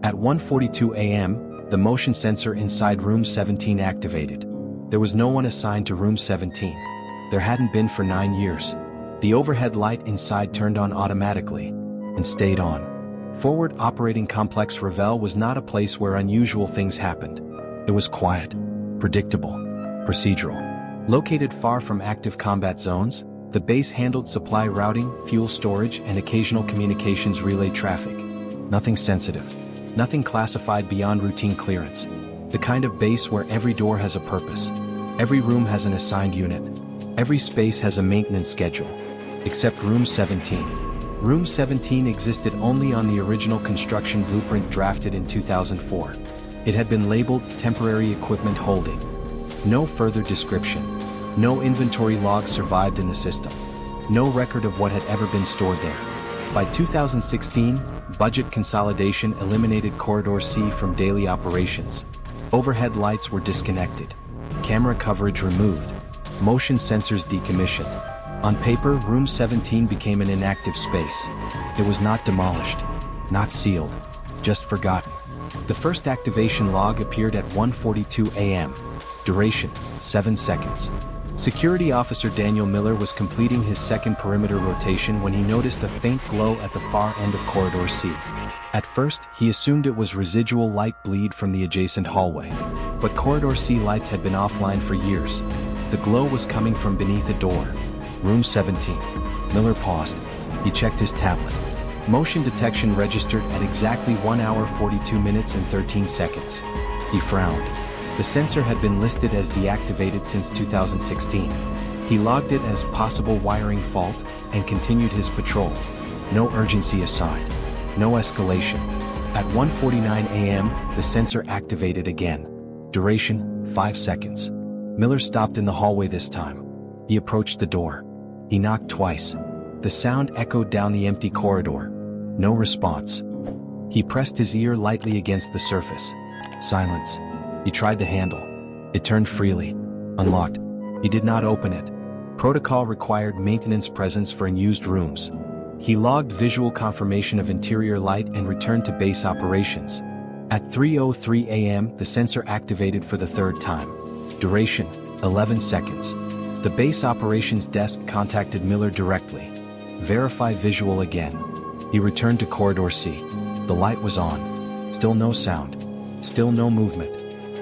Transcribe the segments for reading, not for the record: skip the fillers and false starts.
At 1:42 a.m., the motion sensor inside room 17 activated. There was no one assigned to room 17. There hadn't been for 9 years. The overhead light inside turned on automatically and stayed on. Forward Operating Complex Ravel was not a place where unusual things happened. It was quiet, predictable, procedural. Located far from active combat zones, the base handled supply routing, fuel storage, and occasional communications relay traffic. Nothing sensitive. Nothing classified beyond routine clearance. The kind of base where every door has a purpose. Every room has an assigned unit. Every space has a maintenance schedule. Except room 17. Room 17 existed only on the original construction blueprint drafted in 2004. It had been labeled Temporary Equipment Holding. No further description. No inventory logs survived in the system. No record of what had ever been stored there. By 2016, budget consolidation eliminated Corridor C from daily operations. Overhead lights were disconnected. Camera coverage removed. Motion sensors decommissioned. On paper, room 17 became an inactive space. It was not demolished, not sealed, just forgotten. The first activation log appeared at 1:42 a.m. Duration, 7 seconds. Security Officer Daniel Miller was completing his second perimeter rotation when he noticed a faint glow at the far end of Corridor C. At first, he assumed it was residual light bleed from the adjacent hallway. But Corridor C lights had been offline for years. The glow was coming from beneath a door. Room 17. Miller paused. He checked his tablet. Motion detection registered at exactly 1 hour 42 minutes and 13 seconds. He frowned. The sensor had been listed as deactivated since 2016. He logged it as possible wiring fault and continued his patrol. No urgency assigned. No escalation. At 1:49 a.m., the sensor activated again. Duration, 5 seconds. Miller stopped in the hallway this time. He approached the door. He knocked twice. The sound echoed down the empty corridor. No response. He pressed his ear lightly against the surface. Silence. He tried the handle. It turned freely. Unlocked. He did not open it. Protocol required maintenance presence for unused rooms. He logged visual confirmation of interior light and returned to base operations. At 3:03 a.m., the sensor activated for the third time. Duration, 11 seconds. The base operations desk contacted Miller directly. Verify visual again. He returned to Corridor C. The light was on. Still no sound. Still no movement.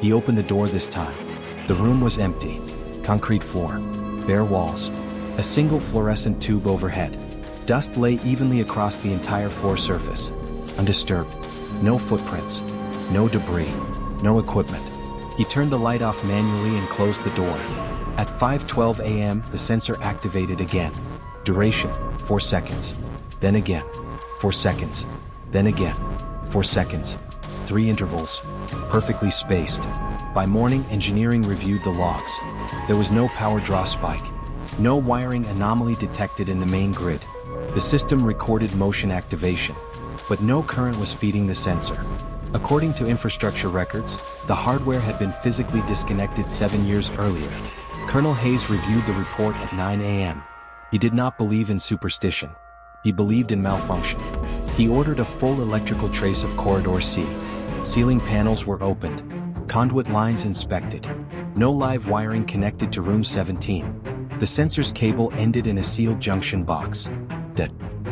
He opened the door this time. The room was empty. Concrete floor. Bare walls. A single fluorescent tube overhead. Dust lay evenly across the entire floor surface. Undisturbed. No footprints. No debris. No equipment. He turned the light off manually and closed the door. At 5:12 a.m., the sensor activated again. Duration, 4 seconds. Then again. 4 seconds. Then again. 4 seconds. 3 intervals. Perfectly spaced. By morning, engineering reviewed the logs. There was no power draw spike. No wiring anomaly detected in the main grid. The system recorded motion activation, but no current was feeding the sensor. According to infrastructure records, the hardware had been physically disconnected 7 years earlier. Colonel Hayes reviewed the report at 9 a.m. He did not believe in superstition. He believed in malfunction. He ordered a full electrical trace of Corridor C. Ceiling panels were opened. Conduit lines inspected. No live wiring connected to room 17. The sensor's cable ended in a sealed junction box.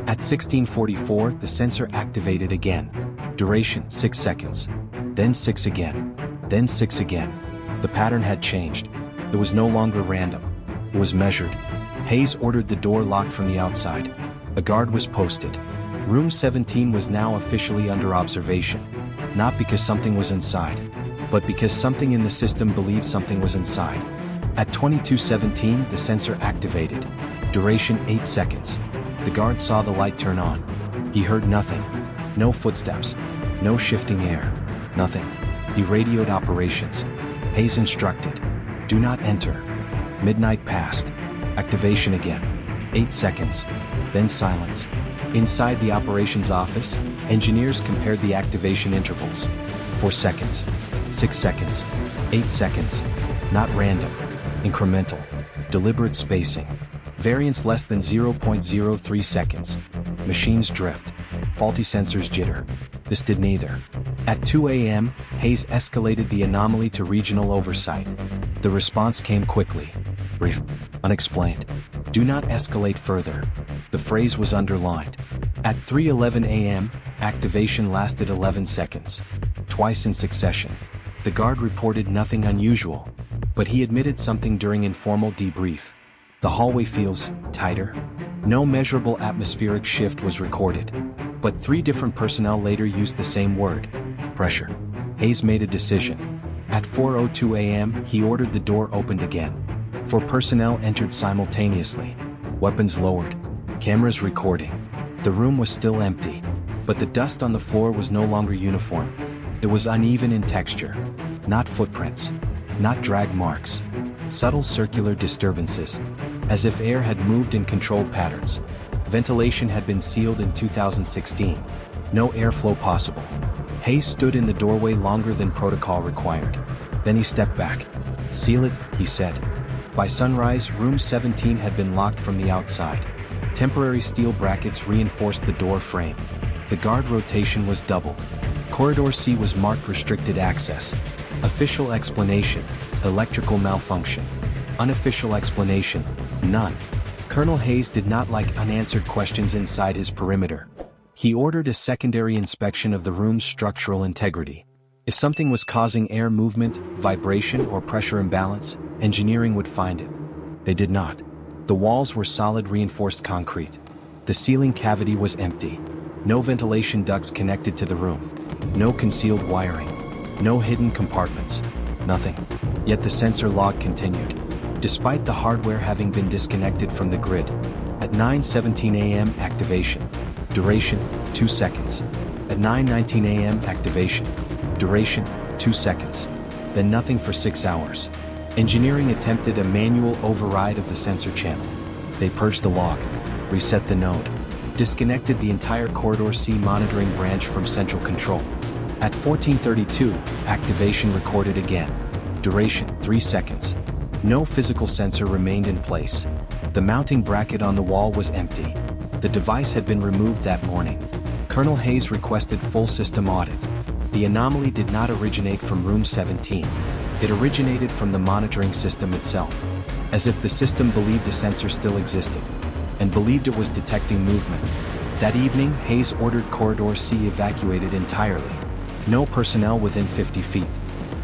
At 16:44, the sensor activated again. Duration, 6 seconds. Then 6 again. Then 6 again. The pattern had changed. It was no longer random. It was measured. Hayes ordered the door locked from the outside. A guard was posted. Room 17 was now officially under observation. Not because something was inside, but because something in the system believed something was inside. At 22:17, the sensor activated. Duration, 8 seconds. The guard saw the light turn on. He heard nothing. No footsteps. No shifting air. Nothing. He radioed operations. Hayes instructed. Do not enter. Midnight passed. Activation again. 8 seconds. Then silence. Inside the operations office, engineers compared the activation intervals. 4 seconds. 6 seconds. 8 seconds. Not random. Incremental. Deliberate spacing. Variance less than 0.03 seconds. Machines drift. Faulty sensors jitter. This did neither. At 2 a.m., Hayes escalated the anomaly to regional oversight. The response came quickly. Brief. Unexplained. Do not escalate further. The phrase was underlined. At 3:11 a.m., activation lasted 11 seconds. Twice in succession. The guard reported nothing unusual, but he admitted something during informal debrief. The hallway feels tighter. No measurable atmospheric shift was recorded, but 3 different personnel later used the same word: pressure. Hayes made a decision. At 4:02 a.m., he ordered the door opened again. 4 personnel entered simultaneously. Weapons lowered. Cameras recording. The room was still empty, but the dust on the floor was no longer uniform. It was uneven in texture. Not footprints. Not drag marks. Subtle circular disturbances. As if air had moved in controlled patterns. Ventilation had been sealed in 2016. No airflow possible. Hayes stood in the doorway longer than protocol required. Then he stepped back. "Seal it," he said. By sunrise, room 17 had been locked from the outside. Temporary steel brackets reinforced the door frame. The guard rotation was doubled. Corridor C was marked restricted access. Official explanation: electrical malfunction. Unofficial explanation: none. Colonel Hayes did not like unanswered questions inside his perimeter. He ordered a secondary inspection of the room's structural integrity. If something was causing air movement, vibration, or pressure imbalance, engineering would find it. They did not. The walls were solid reinforced concrete. The ceiling cavity was empty. No ventilation ducts connected to the room. No concealed wiring. No hidden compartments. Nothing. Yet the sensor log continued. Despite the hardware having been disconnected from the grid. At 9:17 a.m. activation. Duration: 2 seconds. At 9:19 a.m. activation. Duration: 2 seconds. Then nothing for 6 hours. Engineering attempted a manual override of the sensor channel. They purged the log, reset the node, disconnected the entire Corridor C monitoring branch from central control. At 14:32, activation recorded again. Duration: 3 seconds. No physical sensor remained in place. The mounting bracket on the wall was empty. The device had been removed that morning. Colonel Hayes requested full system audit. The anomaly did not originate from room 17. It originated from the monitoring system itself. As if the system believed a sensor still existed, and believed it was detecting movement. That evening, Hayes ordered Corridor C evacuated entirely. No personnel within 50 feet.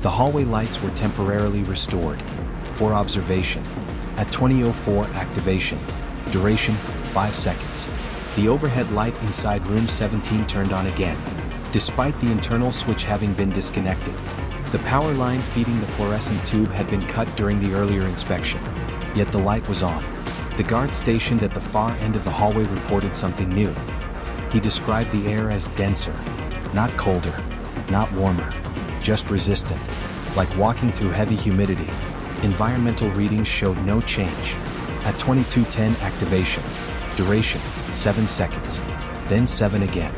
The hallway lights were temporarily restored. For observation. At 20:04 activation. Duration: 5 seconds. The overhead light inside room 17 turned on again, despite the internal switch having been disconnected. The power line feeding the fluorescent tube had been cut during the earlier inspection, yet the light was on. The guard stationed at the far end of the hallway reported something new. He described the air as denser, not colder, not warmer, just resistant, like walking through heavy humidity. Environmental readings showed no change. At 22:10 activation. Duration: 7 seconds. Then 7 again.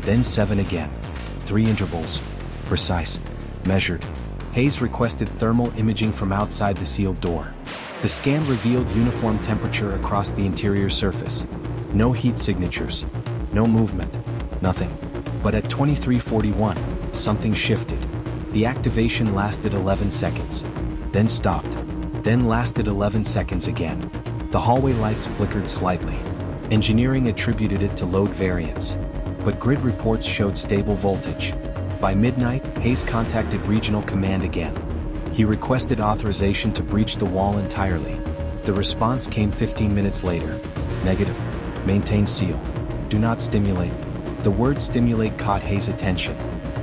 Then 7 again. 3 intervals. Precise. Measured. Hayes requested thermal imaging from outside the sealed door. The scan revealed uniform temperature across the interior surface. No heat signatures. No movement. Nothing. But at 23:41, something shifted. The activation lasted 11 seconds. Then stopped. Then lasted 11 seconds again. The hallway lights flickered slightly. Engineering attributed it to load variance. But grid reports showed stable voltage. By midnight, Hayes contacted Regional Command again. He requested authorization to breach the wall entirely. The response came 15 minutes later. Negative. Maintain seal. Do not stimulate. The word stimulate caught Hayes' attention.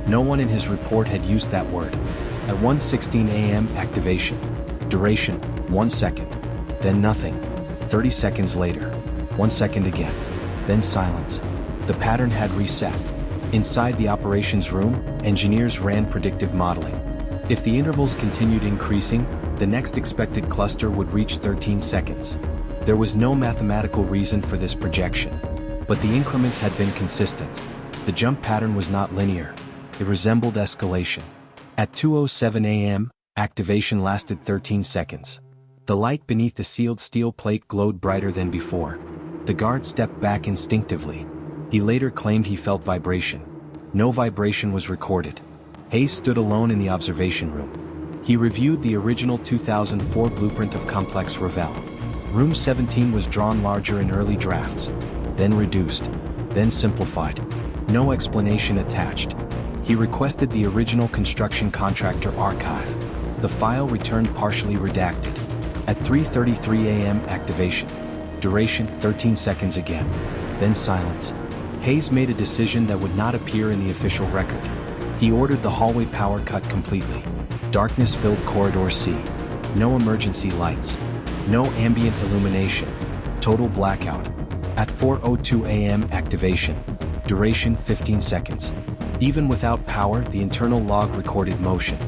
No one in his report had used that word. At 1:16 a.m. activation. Duration: 1 second. Then nothing. 30 seconds later. 1 second again. Then silence. The pattern had reset. Inside the operations room, engineers ran predictive modeling. If the intervals continued increasing, the next expected cluster would reach 13 seconds. There was no mathematical reason for this projection. But the increments had been consistent. The jump pattern was not linear. It resembled escalation. At 2:07 a.m., activation lasted 13 seconds. The light beneath the sealed steel plate glowed brighter than before. The guard stepped back instinctively. He later claimed he felt vibration. No vibration was recorded. Hayes stood alone in the observation room. He reviewed the original 2004 blueprint of Complex Ravel. Room 17 was drawn larger in early drafts, then reduced, then simplified. No explanation attached. He requested the original construction contractor archive. The file returned partially redacted. At 3:33 a.m. activation. Duration 13 seconds again. Then silence. Hayes made a decision that would not appear in the official record. He ordered the hallway power cut completely. Darkness filled corridor C. No emergency lights. No ambient illumination. Total blackout. At 4:02 a.m. activation. Duration 15 seconds. Even without power, the internal log recorded motion,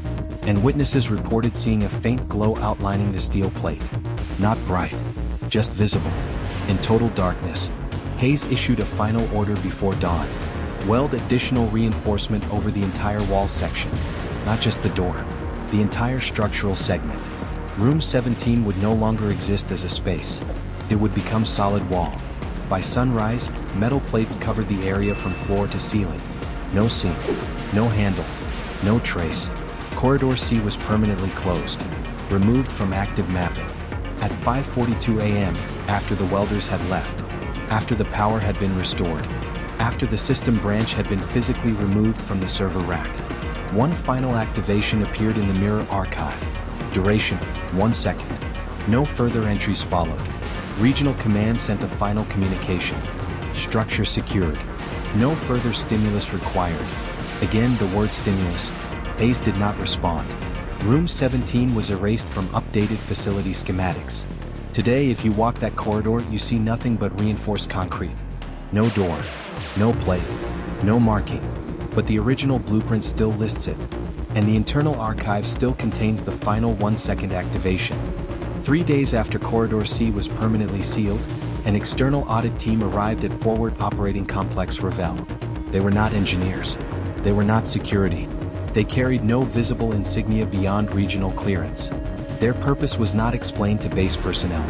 and witnesses reported seeing a faint glow outlining the steel plate. Not bright, just visible. In total darkness, Hayes issued a final order before dawn. Weld additional reinforcement over the entire wall section. Not just the door, the entire structural segment. Room 17 would no longer exist as a space. It would become solid wall. By sunrise, metal plates covered the area from floor to ceiling. No seam, no handle, no trace. Corridor C was permanently closed, removed from active mapping. At 5:42 a.m., after the welders had left, after the power had been restored, after the system branch had been physically removed from the server rack, one final activation appeared in the mirror archive. Duration, 1 second. No further entries followed. Regional Command sent a final communication. Structure secured. No further stimulus required. Again, the word stimulus. Hayes did not respond. Room 17 was erased from updated facility schematics. Today, if you walk that corridor, you see nothing but reinforced concrete. No door, no plate, no marking. But the original blueprint still lists it. And the internal archive still contains the final 1-second activation. 3 days after Corridor C was permanently sealed, an external audit team arrived at Forward Operating Complex Ravel. They were not engineers. They were not security. They carried no visible insignia beyond regional clearance. Their purpose was not explained to base personnel.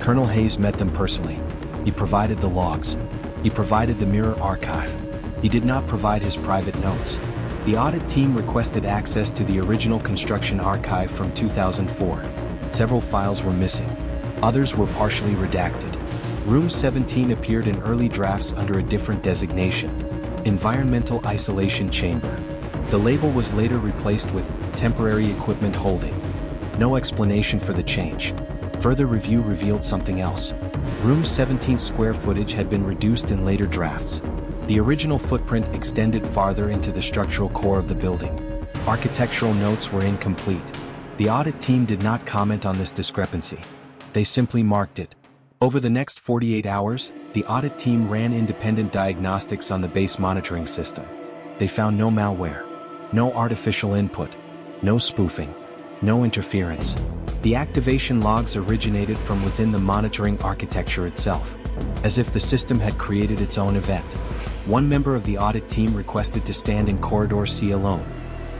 Colonel Hayes met them personally. He provided the logs. He provided the mirror archive. He did not provide his private notes. The audit team requested access to the original construction archive from 2004. Several files were missing. Others were partially redacted. Room 17 appeared in early drafts under a different designation: Environmental Isolation Chamber. The label was later replaced with Temporary Equipment Holding. No explanation for the change. Further review revealed something else. Room 17's square footage had been reduced in later drafts. The original footprint extended farther into the structural core of the building. Architectural notes were incomplete. The audit team did not comment on this discrepancy. They simply marked it. Over the next 48 hours, the audit team ran independent diagnostics on the base monitoring system. They found no malware, no artificial input, no spoofing, no interference. The activation logs originated from within the monitoring architecture itself, as if the system had created its own event. One member of the audit team requested to stand in Corridor C alone.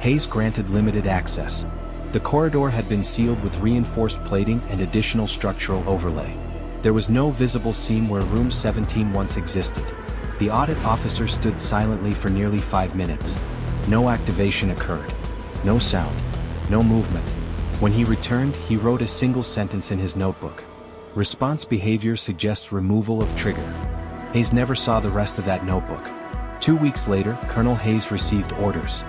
Hayes granted limited access. The corridor had been sealed with reinforced plating and additional structural overlay. There was no visible seam where Room 17 once existed. The audit officer stood silently for nearly 5 minutes. No activation occurred. No sound. No movement. When he returned, he wrote a single sentence in his notebook. Response behavior suggests removal of trigger. Hayes never saw the rest of that notebook. 2 weeks later, Colonel Hayes received orders.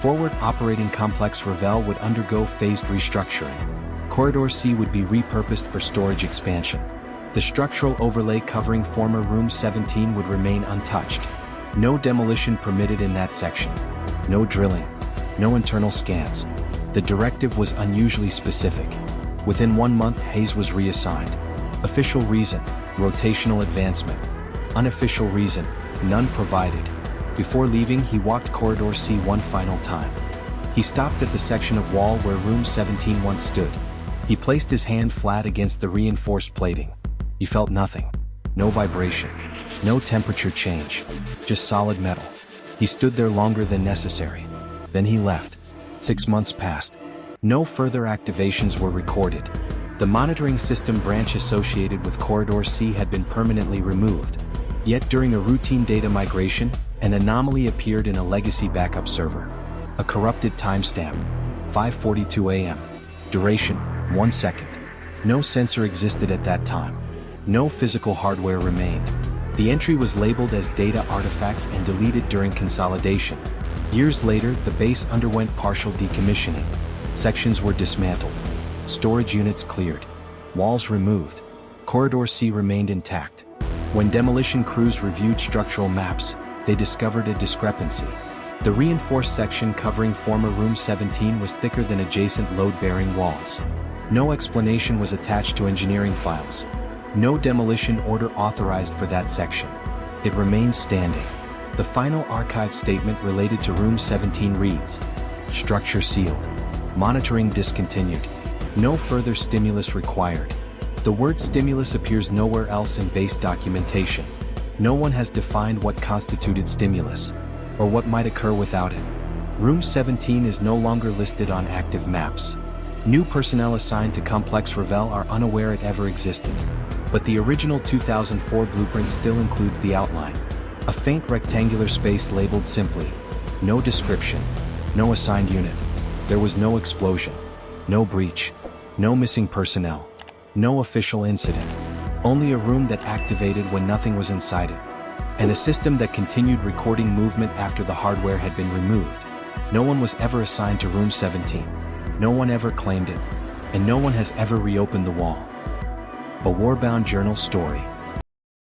Forward Operating Complex Ravel would undergo phased restructuring. Corridor C would be repurposed for storage expansion. The structural overlay covering former Room 17 would remain untouched. No demolition permitted in that section. No drilling. No internal scans. The directive was unusually specific. Within 1 month, Hayes was reassigned. Official reason: rotational advancement. Unofficial reason: none provided. Before leaving, he walked Corridor C one final time. He stopped at the section of wall where Room 17 once stood. He placed his hand flat against the reinforced plating. He felt nothing. No vibration. No temperature change. Just solid metal. He stood there longer than necessary. Then he left. 6 months passed. No further activations were recorded. The monitoring system branch associated with Corridor C had been permanently removed. Yet during a routine data migration, an anomaly appeared in a legacy backup server. A corrupted timestamp. 5:42 a.m. Duration, 1 second. No sensor existed at that time. No physical hardware remained. The entry was labeled as data artifact and deleted during consolidation. Years later, the base underwent partial decommissioning. Sections were dismantled. Storage units cleared. Walls removed. Corridor C remained intact. When demolition crews reviewed structural maps, they discovered a discrepancy. The reinforced section covering former Room 17 was thicker than adjacent load-bearing walls. No explanation was attached to engineering files. No demolition order authorized for that section. It remains standing. The final archive statement related to Room 17 reads, "Structure sealed. Monitoring discontinued. No further stimulus required." The word stimulus appears nowhere else in base documentation. No one has defined what constituted stimulus, or what might occur without it. Room 17 is no longer listed on active maps. New personnel assigned to Complex Ravel are unaware it ever existed. But the original 2004 blueprint still includes the outline. A faint rectangular space labeled simply, "No description, no assigned unit." There was no explosion, no breach, no missing personnel, no official incident. Only a room that activated when nothing was inside it. And a system that continued recording movement after the hardware had been removed. No one was ever assigned to Room 17. No one ever claimed it. And no one has ever reopened the wall. A Warbound journal story.